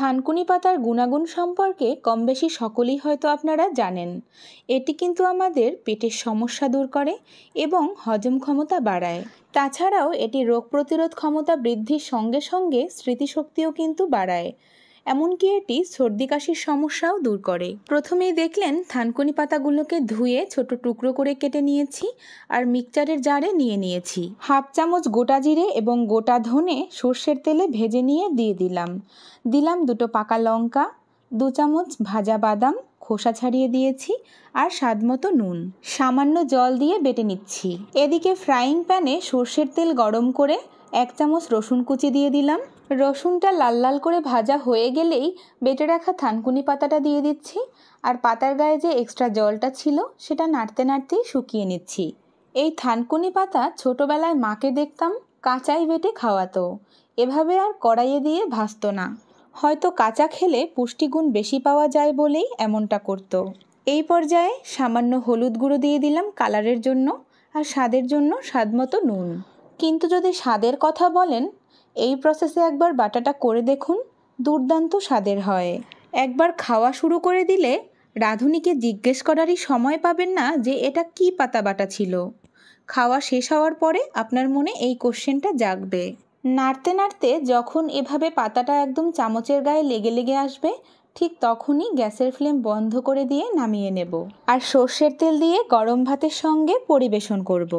থানকুনি পাতার গুণাগুণ সম্পর্কে কম বেশি সকলেই হয়তো আপনারা জানেন। এটি কিন্তু আমাদের পেটের সমস্যা দূর করে এবং হজম ক্ষমতা বাড়ায়। তাছাড়াও এটি রোগ প্রতিরোধ ক্ষমতা বৃদ্ধির সঙ্গে সঙ্গে স্মৃতিশক্তিও কিন্তু বাড়ায়। এমনকি এটি সর্দি কাশির সমস্যাও দূর করে। প্রথমেই দেখলেন থানকুনি পাতাগুলোকে ধুয়ে ছোট টুকরো করে কেটে নিয়েছি আর মিক্সচারের জারে নিয়ে নিয়েছি। হাফ চামচ গোটা জিরে এবং গোটা ধনে সর্ষের তেলে ভেজে নিয়ে দিয়ে দিলাম 2টো পাকা লঙ্কা, 2 চামচ ভাজা বাদাম খোসা ছাড়িয়ে দিয়েছি আর স্বাদমতো নুন। সামান্য জল দিয়ে বেটে নিচ্ছি। এদিকে ফ্রাইং প্যানে সর্ষের তেল গরম করে 1 চামচ রসুন কুচি দিয়ে দিলাম। রসুনটা লাল লাল করে ভাজা হয়ে গেলেই বেটে রাখা থানকুনি পাতাটা দিয়ে দিচ্ছি আর পাতার গায়ে যে এক্সট্রা জলটা ছিল সেটা নাড়তে নাড়তেই শুকিয়ে নিচ্ছি। এই থানকুনি পাতা ছোটোবেলায় মাকে দেখতাম কাঁচাই বেটে খাওয়াতো। এভাবে আর কড়াইয়ে দিয়ে ভাজতো না। হয়তো কাঁচা খেলে পুষ্টিগুণ বেশি পাওয়া যায় বলেই এমনটা করতো। এই পর্যায়ে সামান্য হলুদ গুঁড়ো দিয়ে দিলাম কালারের জন্য আর স্বাদের জন্য স্বাদমতো নুন। কিন্তু যদি স্বাদের কথা বলেন, এই প্রসেসে একবার বাটাটা করে দেখুন, দুর্দান্ত স্বাদের হয়। একবার খাওয়া শুরু করে দিলে রাঁধুনিকে জিজ্ঞেস করারই সময় পাবেন না যে এটা কী পাতা বাটা ছিল। খাওয়া শেষ হওয়ার পরে আপনার মনে এই কোশ্চেনটা জাগবে। নাড়তে নাড়তে যখন এভাবে পাতাটা একদম চামচের গায়ে লেগে লেগে আসবে, ঠিক তখনই গ্যাসের ফ্লেম বন্ধ করে দিয়ে নামিয়ে নেব আর সর্ষের তেল দিয়ে গরম ভাতের সঙ্গে পরিবেশন করব।